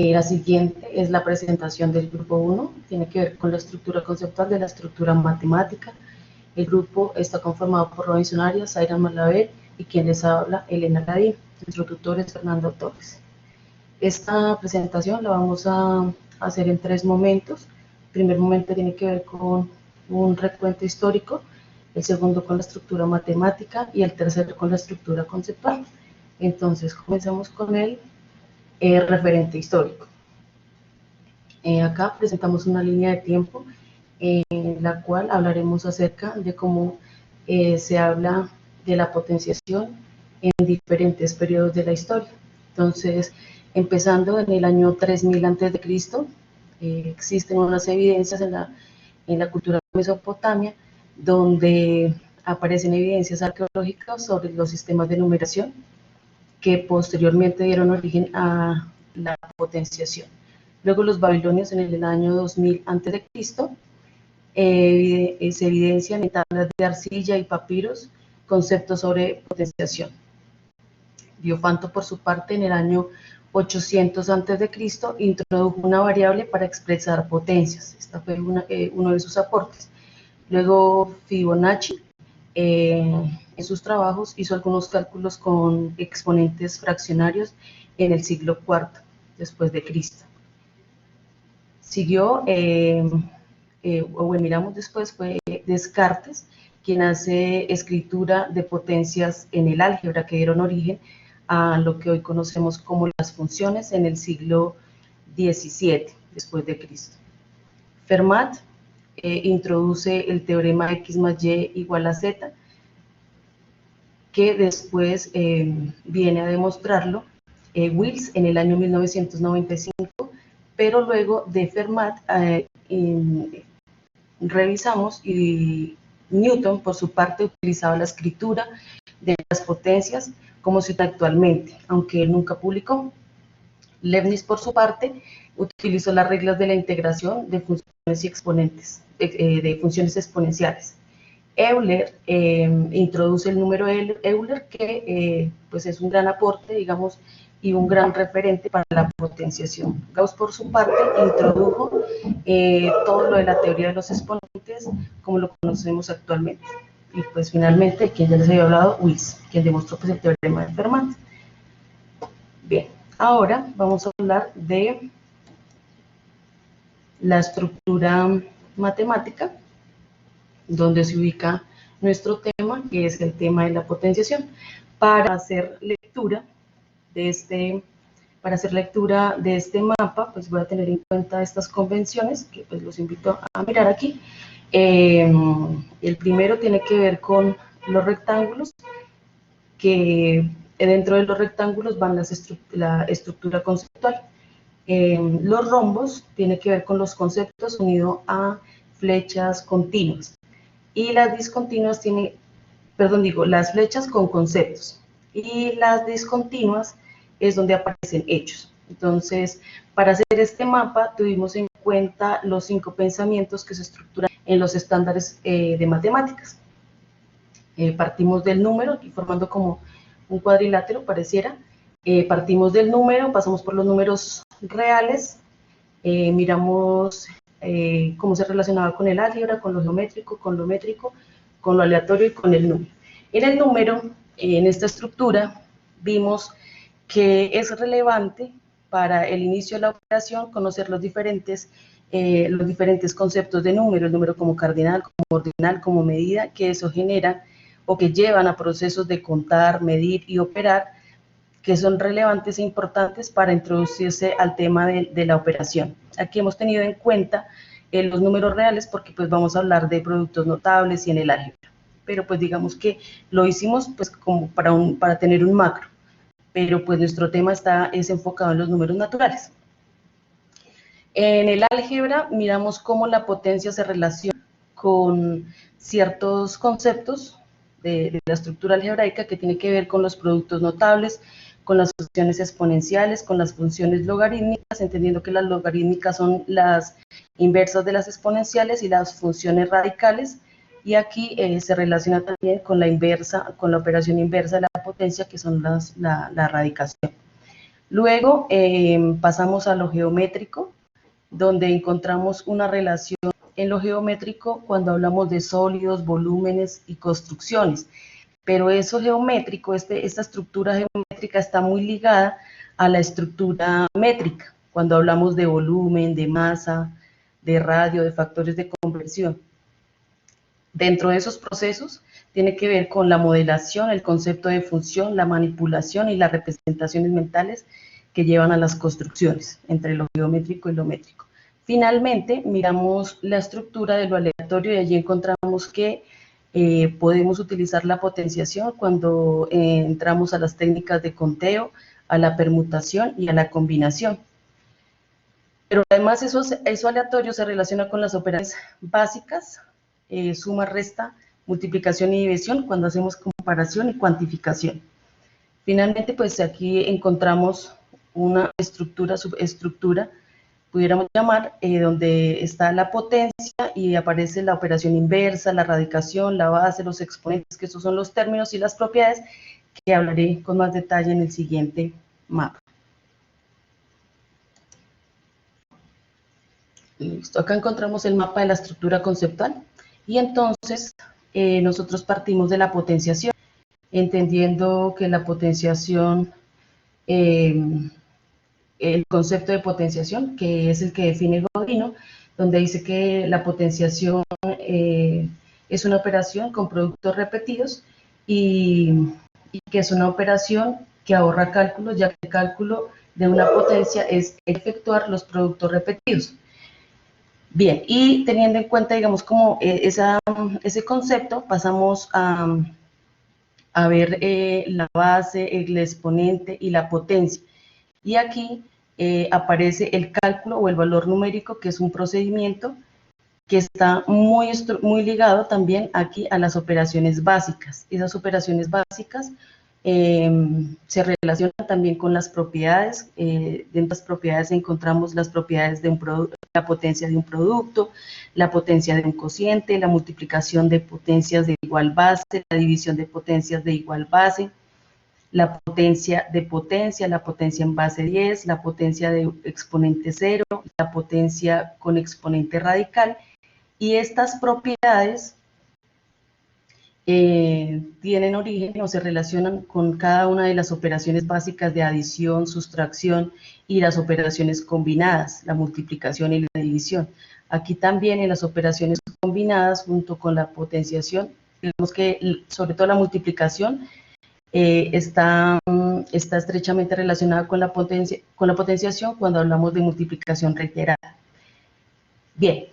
La siguiente es la presentación del grupo 1, tiene que ver con la estructura conceptual de la estructura matemática. El grupo está conformado por Robinson Arias, Zaira Malaver y quien les habla, Elena Ladín. Nuestro tutor es Fernando Torres. Esta presentación la vamos a hacer en 3 momentos. El primer momento tiene que ver con un recuento histórico, el segundo con la estructura matemática y el tercero con la estructura conceptual. Entonces, comencemos con el referente histórico. Acá presentamos una línea de tiempo en la cual hablaremos acerca de cómo se habla de la potenciación en diferentes periodos de la historia. Entonces, empezando en el año 3000 a.C., existen unas evidencias en la cultura de Mesopotamia donde aparecen evidencias arqueológicas sobre los sistemas de numeración que posteriormente dieron origen a la potenciación. Luego los babilonios en el año 2000 a.C. Se evidencian en tablas de arcilla y papiros conceptos sobre potenciación. Diofanto, por su parte, en el año 800 a.C. introdujo una variable para expresar potencias. Esta fue uno de sus aportes. Luego Fibonacci, en sus trabajos, hizo algunos cálculos con exponentes fraccionarios en el siglo IV después de Cristo. Siguió, miramos después, fue Descartes, quien hace escritura de potencias en el álgebra que dieron origen a lo que hoy conocemos como las funciones en el siglo XVII después de Cristo. Fermat introduce el teorema X más Y igual a Z, que después viene a demostrarlo Wills en el año 1995, pero luego de Fermat revisamos y Newton, por su parte, utilizaba la escritura de las potencias como se usa actualmente, aunque él nunca publicó. Leibniz, por su parte, utilizó las reglas de la integración de funciones y exponentes, de funciones exponenciales. Euler introduce el número Euler, que pues es un gran aporte, digamos, y un gran referente para la potenciación. Gauss, por su parte, introdujo todo lo de la teoría de los exponentes como lo conocemos actualmente. Y pues finalmente, quien ya les había hablado, Wills, quien demostró pues, el teorema de Fermat. Bien, ahora vamos a hablar de la estructura matemática, donde se ubica nuestro tema, que es el tema de la potenciación. Para hacer lectura de este mapa, pues voy a tener en cuenta estas convenciones, que pues los invito a mirar aquí. El primero tiene que ver con los rectángulos, que dentro de los rectángulos van la estructura conceptual. Los rombos tiene que ver con los conceptos unido a flechas continuas. Y las discontinuas las flechas con conceptos. Y las discontinuas es donde aparecen hechos. Entonces, para hacer este mapa tuvimos en cuenta los 5 pensamientos que se estructuran en los estándares de matemáticas. Partimos del número, aquí formando como un cuadrilátero pareciera. Partimos del número, pasamos por los números reales, miramos cómo se relacionaba con el álgebra, con lo geométrico, con lo métrico, con lo aleatorio y con el número. En el número, en esta estructura, vimos que es relevante para el inicio de la operación conocer los diferentes conceptos de número, el número como cardinal, como ordinal, como medida, que eso genera o que llevan a procesos de contar, medir y operar, que son relevantes e importantes para introducirse al tema de la operación. Aquí hemos tenido en cuenta los números reales porque pues vamos a hablar de productos notables y en el álgebra, pero pues digamos que lo hicimos pues como para tener un macro, pero pues nuestro tema es enfocado en los números naturales. En el álgebra miramos cómo la potencia se relaciona con ciertos conceptos de la estructura algebraica que tiene que ver con los productos notables, con las funciones exponenciales, con las funciones logarítmicas, entendiendo que las logarítmicas son las inversas de las exponenciales y las funciones radicales, y aquí se relaciona también con la operación inversa de la potencia, que son la radicación. Luego pasamos a lo geométrico, donde encontramos una relación en lo geométrico cuando hablamos de sólidos, volúmenes y construcciones. Pero eso geométrico, esta estructura geométrica está muy ligada a la estructura métrica, cuando hablamos de volumen, de masa, de radio, de factores de conversión. Dentro de esos procesos tiene que ver con la modelación, el concepto de función, la manipulación y las representaciones mentales que llevan a las construcciones entre lo geométrico y lo métrico. Finalmente, miramos la estructura de lo aleatorio y allí encontramos que podemos utilizar la potenciación cuando entramos a las técnicas de conteo, a la permutación y a la combinación. Pero además eso aleatorio se relaciona con las operaciones básicas, suma, resta, multiplicación y división, cuando hacemos comparación y cuantificación. Finalmente, pues aquí encontramos una estructura, subestructura, pudiéramos llamar, donde está la potencia y aparece la operación inversa, la radicación, la base, los exponentes, que estos son los términos y las propiedades que hablaré con más detalle en el siguiente mapa. Listo, acá encontramos el mapa de la estructura conceptual y entonces nosotros partimos de la potenciación, entendiendo que la potenciación, el concepto de potenciación, que es el que define Godino, donde dice que la potenciación es una operación con productos repetidos y que es una operación que ahorra cálculos, ya que el cálculo de una potencia es efectuar los productos repetidos. Bien, y teniendo en cuenta, digamos, como ese concepto, pasamos a ver la base, el exponente y la potencia. Y aquí aparece el cálculo o el valor numérico, que es un procedimiento que está muy ligado también aquí a las operaciones básicas. Esas operaciones básicas se relacionan también con las propiedades. Dentro de las propiedades encontramos las propiedades de un producto, la potencia de un producto, la potencia de un cociente, la multiplicación de potencias de igual base, la división de potencias de igual base, la potencia de potencia, la potencia en base 10, la potencia de exponente 0, la potencia con exponente radical, y estas propiedades tienen origen o se relacionan con cada una de las operaciones básicas de adición, sustracción y las operaciones combinadas, la multiplicación y la división. Aquí también en las operaciones combinadas junto con la potenciación, digamos que sobre todo la multiplicación está estrechamente relacionada con la potenciación cuando hablamos de multiplicación reiterada. Bien,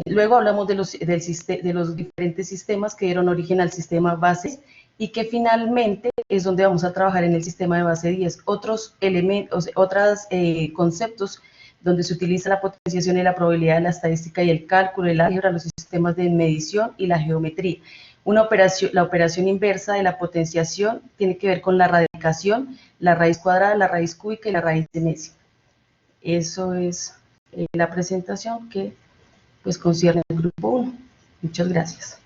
luego hablamos de los diferentes sistemas que dieron origen al sistema base y que finalmente es donde vamos a trabajar en el sistema de base 10. Otros elementos, otros conceptos donde se utiliza la potenciación y la probabilidad de la estadística y el cálculo, el álgebra, los sistemas de medición y la geometría. La operación inversa de la potenciación tiene que ver con la radicación, la raíz cuadrada, la raíz cúbica y la raíz de Messi. Eso es la presentación que pues concierne al grupo 1. Muchas gracias.